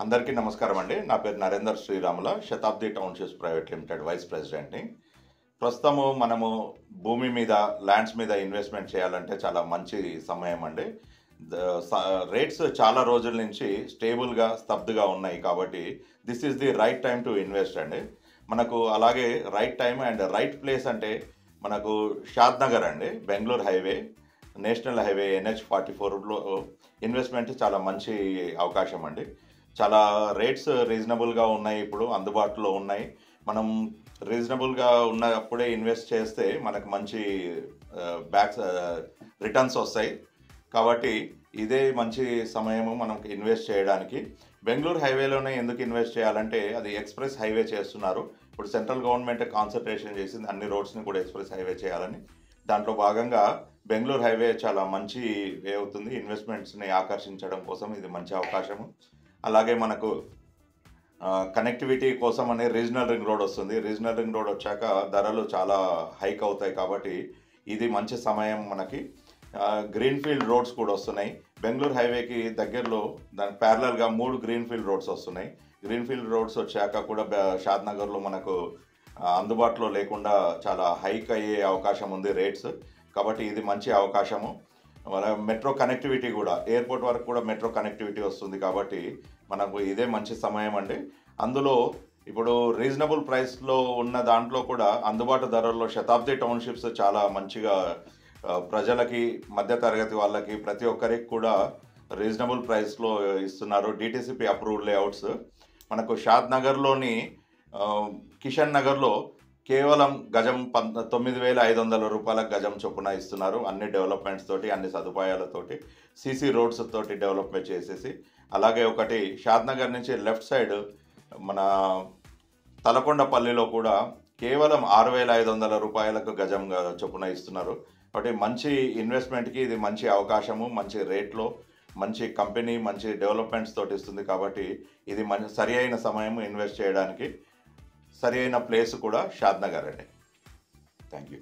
అందరికీ నమస్కారం అండి. నా పేరు నరేందర్ శ్రీరాముల, శతాబ్ది టౌన్షిప్స్ ప్రైవేట్ లిమిటెడ్ వైస్ ప్రెసిడెంట్‌ని. ప్రస్తుతము మనము భూమి మీద, ల్యాండ్స్ మీద ఇన్వెస్ట్‌మెంట్ చేయాలంటే చాలా మంచి సమయం అండి. ద స రేట్స్ చాలా రోజుల నుంచి స్టేబుల్‌గా, స్తబ్దుగా ఉన్నాయి కాబట్టి this is the right time to invest అండి. మనకు అలాగే right time and right place అంటే మనకు షాద్ నగర్ అండి. బెంగుళూరు హైవే, నేషనల్ హైవే NH-44లో ఇన్వెస్ట్‌మెంట్ చాలా మంచి అవకాశం అండి. చాలా రేట్స్ రీజనబుల్‌గా ఉన్నాయి, ఇప్పుడు అందుబాటులో ఉన్నాయి. మనం రీజనబుల్‌గా ఉన్నప్పుడే ఇన్వెస్ట్ చేస్తే మనకు మంచి రిటర్న్స్ వస్తాయి. కాబట్టి ఇదే మంచి సమయము మనకు ఇన్వెస్ట్ చేయడానికి. బెంగుళూరు హైవేలోనే ఎందుకు ఇన్వెస్ట్ చేయాలంటే అది ఎక్స్‌ప్రెస్ హైవే చేస్తున్నారు. ఇప్పుడు సెంట్రల్ గవర్నమెంట్ కాన్సంట్రేషన్ చేసింది అన్ని రోడ్స్‌ని కూడా ఎక్స్‌ప్రెస్ హైవే చేయాలని. దాంట్లో భాగంగా బెంగుళూరు హైవే చాలా మంచి వే అవుతుంది. ఇన్వెస్ట్మెంట్స్‌ని ఆకర్షించడం కోసం ఇది మంచి అవకాశము. అలాగే మనకు కనెక్టివిటీ కోసం అనే రీజనల్ రింగ్ రోడ్ వస్తుంది. రీజనల్ రింగ్ రోడ్ వచ్చాక ధరలు చాలా హైక్ అవుతాయి కాబట్టి ఇది మంచి సమయం మనకి. గ్రీన్‌ఫీల్డ్ రోడ్స్ కూడా వస్తున్నాయి. బెంగుళూరు హైవేకి దగ్గరలో దానికి ప్యారలల్‌గా 3 గ్రీన్‌ఫీల్డ్ రోడ్స్ వస్తున్నాయి. గ్రీన్‌ఫీల్డ్ రోడ్స్ వచ్చాక కూడా షాద్ నగర్‌లో మనకు అందుబాటులో లేకుండా చాలా హైక్ అయ్యే అవకాశం ఉంది రేట్స్. కాబట్టి ఇది మంచి అవకాశము. మెట్రో కనెక్టివిటీ కూడా, ఎయిర్పోర్ట్ వరకు కూడా మెట్రో కనెక్టివిటీ వస్తుంది కాబట్టి మనకు ఇదే మంచి సమయం అండి. అందులో ఇప్పుడు రీజనబుల్ ప్రైస్లో ఉన్న దాంట్లో కూడా అందుబాటు ధరల్లో శతాబ్ది టౌన్షిప్స్ చాలా మంచిగా ప్రజలకి, మధ్యతరగతి వాళ్ళకి, ప్రతి ఒక్కరికి కూడా రీజనబుల్ ప్రైస్లో ఇస్తున్నారు. DTCP approved layouts. మనకు షాద్ నగర్లోని కిషన్ నగర్లో కేవలం గజం 9,500 రూపాయలకు గజం చొప్పున ఇస్తున్నారు. అన్ని డెవలప్మెంట్స్ తోటి, అన్ని సదుపాయాలతోటి, CC రోడ్స్ తోటి డెవలప్మెంట్ చేసేసి. అలాగే ఒకటి షాద్ నగర్ నుంచి లెఫ్ట్ సైడ్ మన తలకొండపల్లిలో కూడా కేవలం 6,500 రూపాయలకు గజం చొప్పున ఇస్తున్నారు. కాబట్టి మంచి ఇన్వెస్ట్మెంట్కి ఇది మంచి అవకాశము. మంచి రేట్లో మంచి కంపెనీ, మంచి డెవలప్మెంట్స్ తోటి ఇస్తుంది కాబట్టి ఇది సరి అయిన సమయం ఇన్వెస్ట్ చేయడానికి. సరి అయిన ప్లేస్ కూడా షాద్ నగర్ అండి. Thank you.